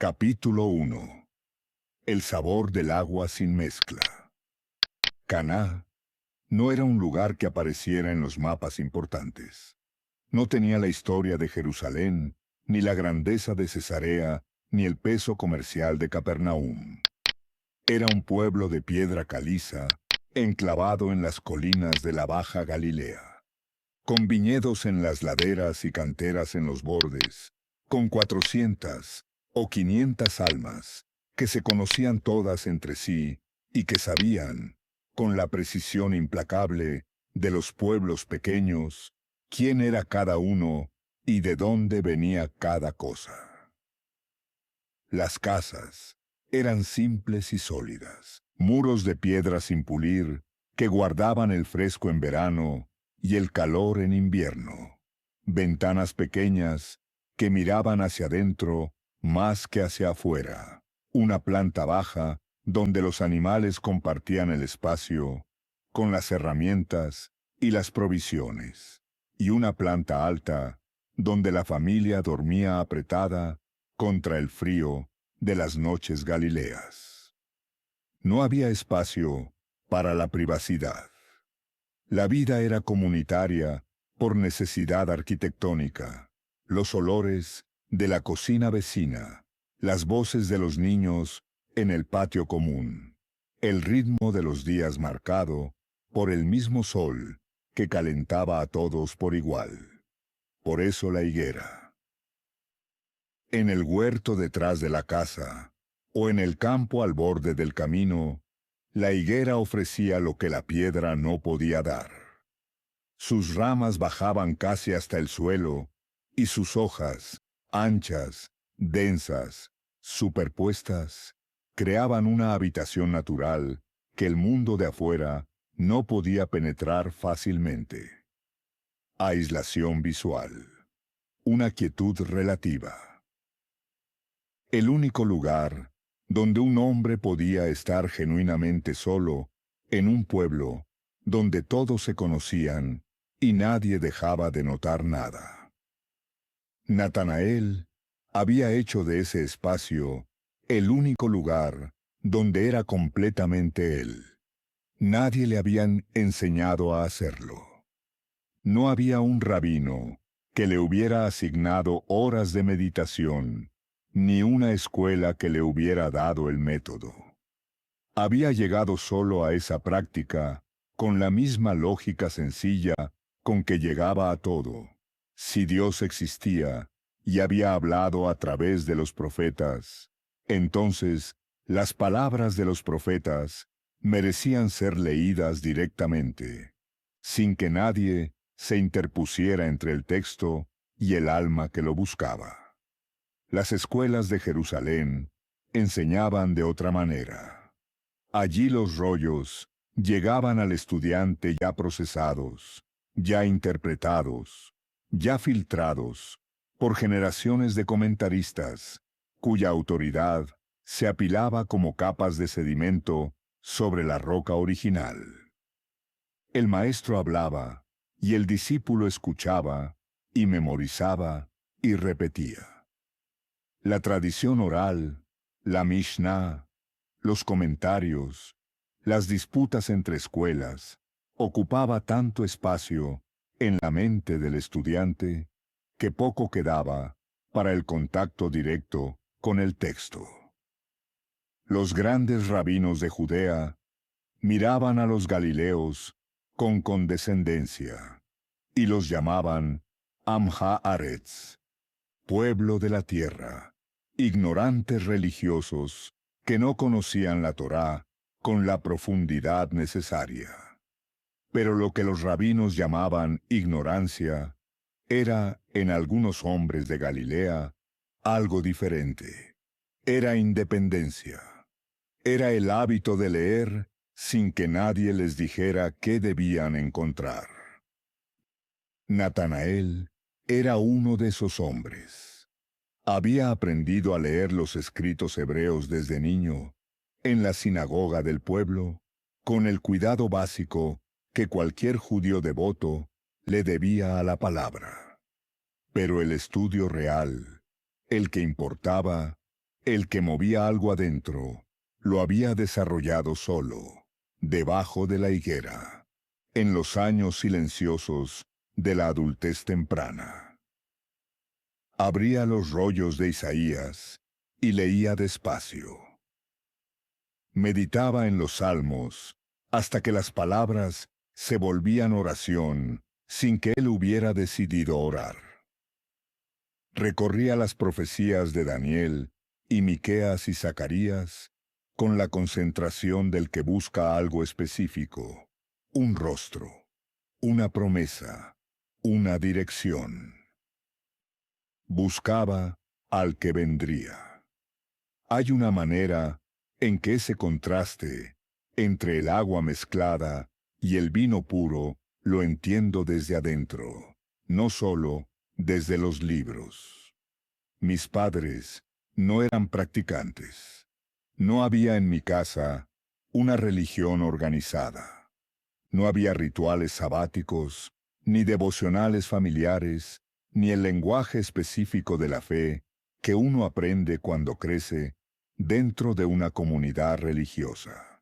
Capítulo 1. El sabor del agua sin mezcla. Caná no era un lugar que apareciera en los mapas importantes. No tenía la historia de Jerusalén, ni la grandeza de Cesarea, ni el peso comercial de Capernaum. Era un pueblo de piedra caliza, enclavado en las colinas de la Baja Galilea, con viñedos en las laderas y canteras en los bordes, con 400 o 500 almas, que se conocían todas entre sí y que sabían, con la precisión implacable de los pueblos pequeños, quién era cada uno y de dónde venía cada cosa. Las casas eran simples y sólidas, muros de piedra sin pulir, que guardaban el fresco en verano y el calor en invierno. Ventanas pequeñas que miraban hacia adentro más que hacia afuera. Una planta baja donde los animales compartían el espacio con las herramientas y las provisiones. Y una planta alta donde la familia dormía apretada contra el frío de las noches galileas. No había espacio para la privacidad. La vida era comunitaria por necesidad arquitectónica. Los olores de la cocina vecina, las voces de los niños en el patio común, el ritmo de los días marcado por el mismo sol que calentaba a todos por igual. Por eso la higuera. En el huerto detrás de la casa, o en el campo al borde del camino, la higuera ofrecía lo que la piedra no podía dar. Sus ramas bajaban casi hasta el suelo, y sus hojas, anchas, densas, superpuestas, creaban una habitación natural que el mundo de afuera no podía penetrar fácilmente. Aislación visual. Una quietud relativa. El único lugar donde un hombre podía estar genuinamente solo en un pueblo donde todos se conocían y nadie dejaba de notar nada. Natanael había hecho de ese espacio el único lugar donde era completamente él. Nadie le habían enseñado a hacerlo. No había un rabino que le hubiera asignado horas de meditación, ni una escuela que le hubiera dado el método. Había llegado solo a esa práctica con la misma lógica sencilla con que llegaba a todo. Si Dios existía y había hablado a través de los profetas, entonces las palabras de los profetas merecían ser leídas directamente, sin que nadie se interpusiera entre el texto y el alma que lo buscaba. Las escuelas de Jerusalén enseñaban de otra manera. Allí los rollos llegaban al estudiante ya procesados, ya interpretados, ya filtrados por generaciones de comentaristas, cuya autoridad se apilaba como capas de sedimento sobre la roca original. El maestro hablaba, y el discípulo escuchaba, y memorizaba, y repetía. La tradición oral, la Mishnah, los comentarios, las disputas entre escuelas, ocupaba tanto espacio en la mente del estudiante que poco quedaba para el contacto directo con el texto. Los grandes rabinos de Judea miraban a los galileos con condescendencia y los llamaban Amha Aretz, pueblo de la tierra, ignorantes religiosos que no conocían la Torá con la profundidad necesaria. Pero lo que los rabinos llamaban ignorancia era, en algunos hombres de Galilea, algo diferente. Era independencia. Era el hábito de leer sin que nadie les dijera qué debían encontrar. Natanael era uno de esos hombres. Había aprendido a leer los escritos hebreos desde niño, en la sinagoga del pueblo, con el cuidado básico que cualquier judío devoto le debía a la palabra. Pero el estudio real, el que importaba, El que movía algo adentro, lo había desarrollado solo, debajo de la higuera, en los años silenciosos de la adultez temprana. Abría los rollos de Isaías y leía despacio. Meditaba en los salmos hasta que las palabras se volvían oración sin que él hubiera decidido orar. Recorría las profecías de Daniel y Miqueas y Zacarías con la concentración del que busca algo específico, un rostro, una promesa, una dirección. Buscaba al que vendría. Hay una manera en que ese contraste entre el agua mezclada y el vino puro lo entiendo desde adentro, no solo desde los libros. Mis padres no eran practicantes. No había en mi casa una religión organizada. No había rituales sabáticos, ni devocionales familiares, ni el lenguaje específico de la fe que uno aprende cuando crece dentro de una comunidad religiosa.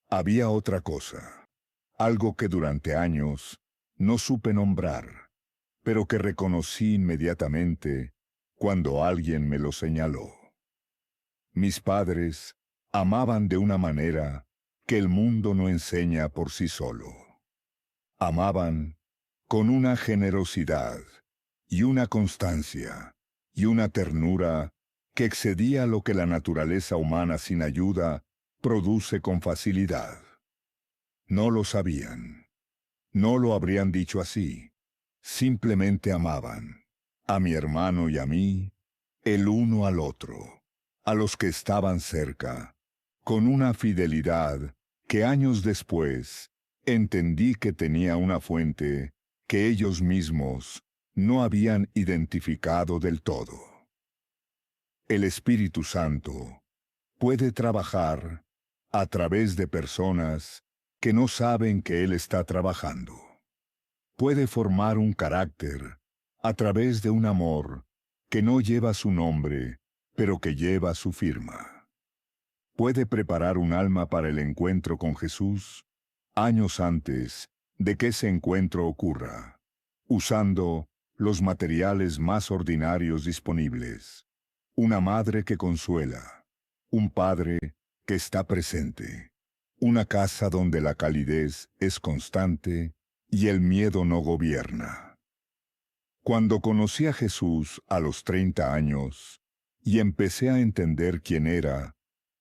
Había otra cosa, algo que durante años no supe nombrar, pero que reconocí inmediatamente cuando alguien me lo señaló. Mis padres amaban de una manera que el mundo no enseña por sí solo. Amaban con una generosidad y una constancia y una ternura que excedía lo que la naturaleza humana sin ayuda produce con facilidad. No lo sabían. No lo habrían dicho así. Simplemente amaban, a mi hermano y a mí, el uno al otro, a los que estaban cerca, con una fidelidad que años después entendí que tenía una fuente que ellos mismos no habían identificado del todo. El Espíritu Santo puede trabajar a través de personas que no saben que Él está trabajando. Puede formar un carácter a través de un amor que no lleva su nombre, pero que lleva su firma. Puede preparar un alma para el encuentro con Jesús años antes de que ese encuentro ocurra, usando los materiales más ordinarios disponibles. Una madre que consuela, un padre que está presente, una casa donde la calidez es constante y el miedo no gobierna. Cuando conocí a Jesús a los 30 años y empecé a entender quién era,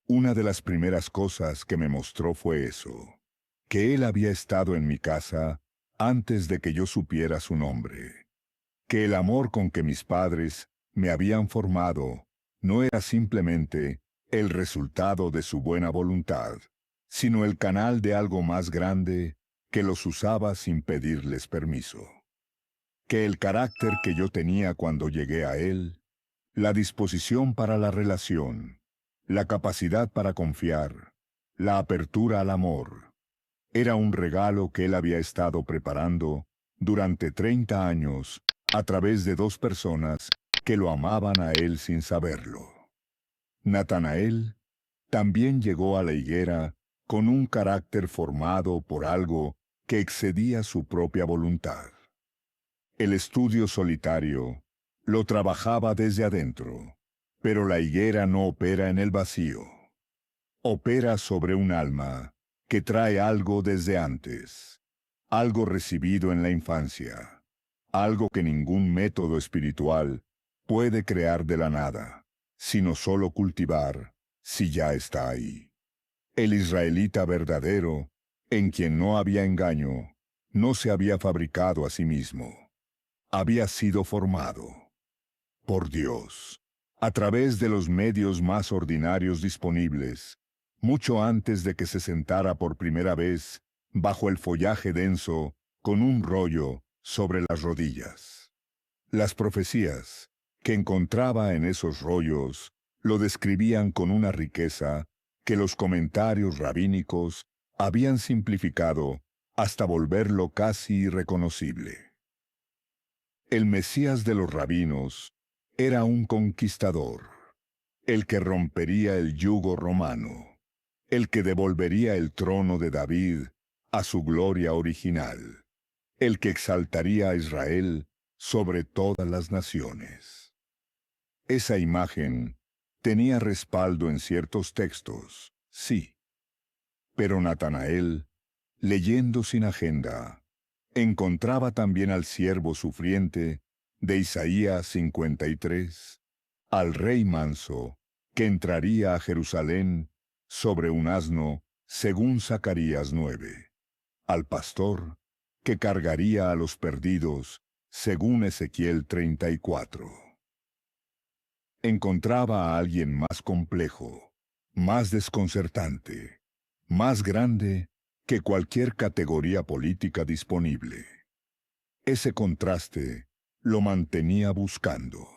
una de las primeras cosas que me mostró fue eso, que Él había estado en mi casa antes de que yo supiera su nombre, que el amor con que mis padres me habían formado no era simplemente el resultado de su buena voluntad, sino el canal de algo más grande que los usaba sin pedirles permiso. Que el carácter que yo tenía cuando llegué a Él, la disposición para la relación, la capacidad para confiar, la apertura al amor, era un regalo que Él había estado preparando durante 30 años a través de dos personas que lo amaban a Él sin saberlo. Natanael también llegó a la higuera con un carácter formado por algo que excedía su propia voluntad. El estudio solitario lo trabajaba desde adentro, pero la higuera no opera en el vacío. Opera sobre un alma que trae algo desde antes, algo recibido en la infancia, algo que ningún método espiritual puede crear de la nada, sino solo cultivar si ya está ahí. El israelita verdadero, en quien no había engaño, no se había fabricado a sí mismo. Había sido formado por Dios, a través de los medios más ordinarios disponibles, mucho antes de que se sentara por primera vez bajo el follaje denso con un rollo sobre las rodillas. Las profecías que encontraba en esos rollos lo describían con una riqueza que los comentarios rabínicos habían simplificado hasta volverlo casi irreconocible. El Mesías de los rabinos era un conquistador. el que rompería el yugo romano, el que devolvería el trono de David a su gloria original, el que exaltaría a Israel sobre todas las naciones. Esa imagen tenía respaldo en ciertos textos, sí. Pero Natanael, leyendo sin agenda, encontraba también al siervo sufriente de Isaías 53, al rey manso, que entraría a Jerusalén sobre un asno, según Zacarías 9, al pastor, que cargaría a los perdidos, según Ezequiel 34. Encontraba a alguien más complejo, más desconcertante, más grande que cualquier categoría política disponible. Ese contraste lo mantenía buscando,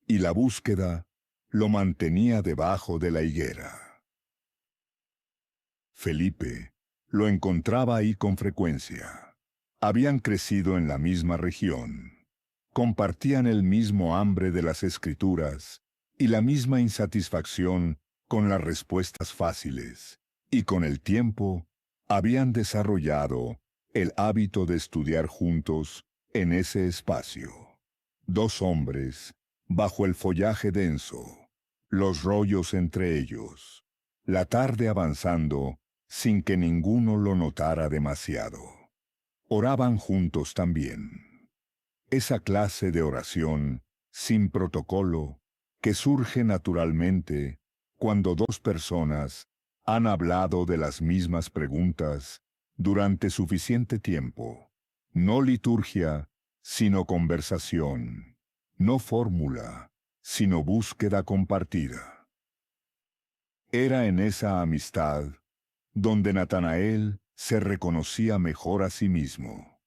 y la búsqueda lo mantenía debajo de la higuera. Felipe lo encontraba ahí con frecuencia. Habían crecido en la misma región. Compartían el mismo hambre de las Escrituras y la misma insatisfacción con las respuestas fáciles, y con el tiempo habían desarrollado el hábito de estudiar juntos en ese espacio. Dos hombres, bajo el follaje denso, los rollos entre ellos, la tarde avanzando sin que ninguno lo notara demasiado. Oraban juntos también. Esa clase de oración, sin protocolo, que surge naturalmente cuando dos personas han hablado de las mismas preguntas durante suficiente tiempo. No liturgia, sino conversación. No fórmula, sino búsqueda compartida. Era en esa amistad donde Natanael se reconocía mejor a sí mismo.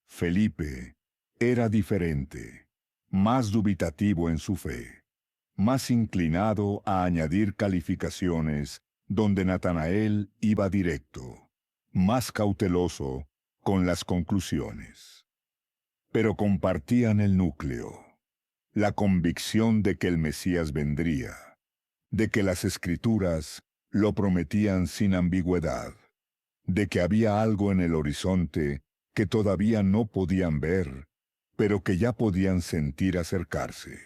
Felipe era diferente, más dubitativo en su fe, más inclinado a añadir calificaciones donde Natanael iba directo, más cauteloso con las conclusiones. Pero compartían el núcleo, la convicción de que el Mesías vendría, de que las Escrituras lo prometían sin ambigüedad, de que había algo en el horizonte que todavía no podían ver, pero que ya podían sentir acercarse.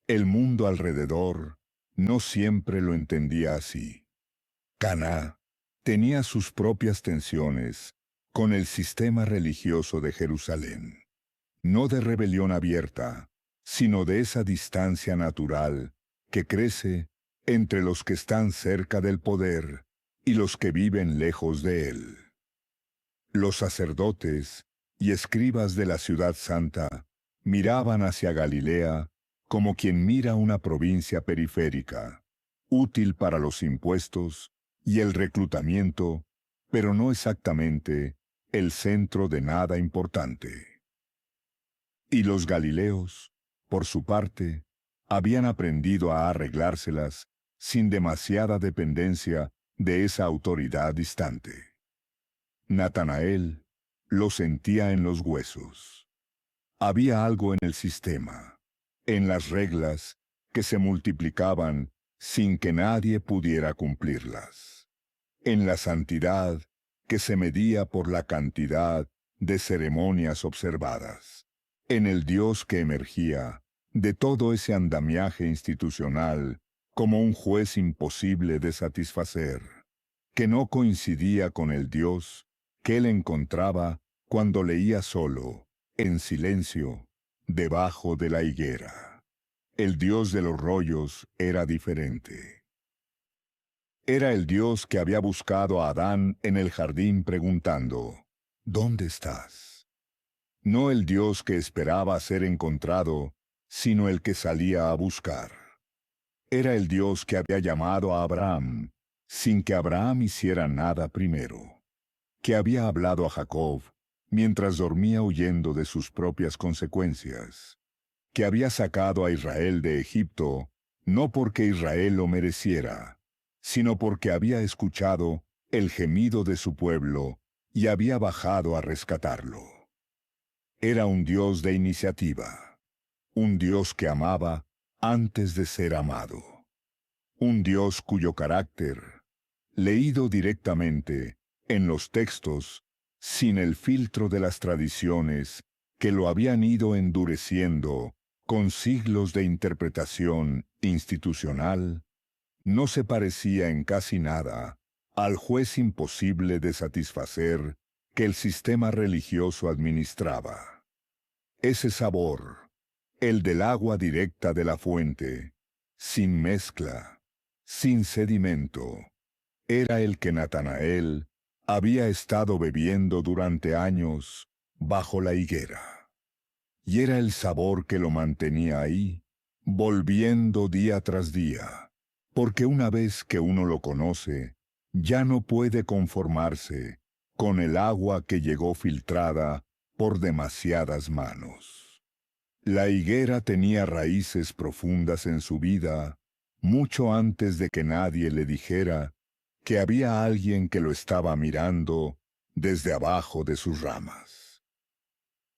El mundo alrededor no siempre lo entendía así. Caná tenía sus propias tensiones con el sistema religioso de Jerusalén, no de rebelión abierta, sino de esa distancia natural que crece entre los que están cerca del poder y los que viven lejos de él. Los sacerdotes y escribas de la ciudad santa miraban hacia Galilea como quien mira una provincia periférica, útil para los impuestos y el reclutamiento, pero no exactamente el centro de nada importante. Y los galileos, por su parte, habían aprendido a arreglárselas sin demasiada dependencia de esa autoridad distante. Natanael lo sentía en los huesos. Había algo en el sistema, en las reglas, que se multiplicaban sin que nadie pudiera cumplirlas. En la santidad, que se medía por la cantidad de ceremonias observadas. En el Dios que emergía de todo ese andamiaje institucional como un juez imposible de satisfacer, que no coincidía con el Dios que él encontraba cuando leía solo, en silencio, debajo de la higuera. El Dios de los rollos era diferente. Era el Dios que había buscado a Adán en el jardín preguntando, ¿dónde estás? No el Dios que esperaba ser encontrado, sino el que salía a buscar. Era el Dios que había llamado a Abraham, sin que Abraham hiciera nada primero. Que había hablado a Jacob mientras dormía huyendo de sus propias consecuencias, que había sacado a Israel de Egipto, no porque Israel lo mereciera, sino porque había escuchado el gemido de su pueblo y había bajado a rescatarlo. Era un Dios de iniciativa, un Dios que amaba antes de ser amado. Un Dios cuyo carácter, leído directamente en los textos, sin el filtro de las tradiciones que lo habían ido endureciendo con siglos de interpretación institucional, no se parecía en casi nada al juez imposible de satisfacer que el sistema religioso administraba. Ese sabor, el del agua directa de la fuente, sin mezcla, sin sedimento, era el que Natanael había estado bebiendo durante años bajo la higuera. Y era el sabor que lo mantenía ahí, volviendo día tras día, porque una vez que uno lo conoce, ya no puede conformarse con el agua que llegó filtrada por demasiadas manos. La higuera tenía raíces profundas en su vida, mucho antes de que nadie le dijera que había alguien que lo estaba mirando desde abajo de sus ramas.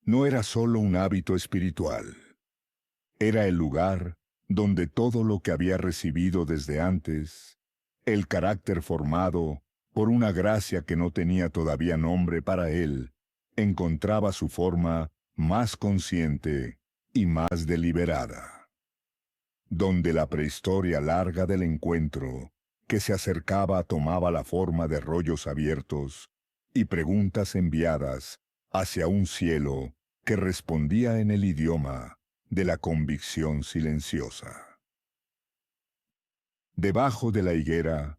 No era solo un hábito espiritual, era el lugar donde todo lo que había recibido desde antes, el carácter formado por una gracia que no tenía todavía nombre para él, encontraba su forma más consciente y más deliberada. Donde la prehistoria larga del encuentro que se acercaba tomaba la forma de rollos abiertos y preguntas enviadas hacia un cielo que respondía en el idioma de la convicción silenciosa. Debajo de la higuera,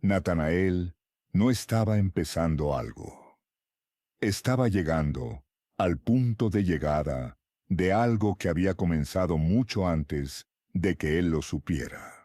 Natanael no estaba empezando algo. Estaba llegando al punto de llegada de algo que había comenzado mucho antes de que él lo supiera.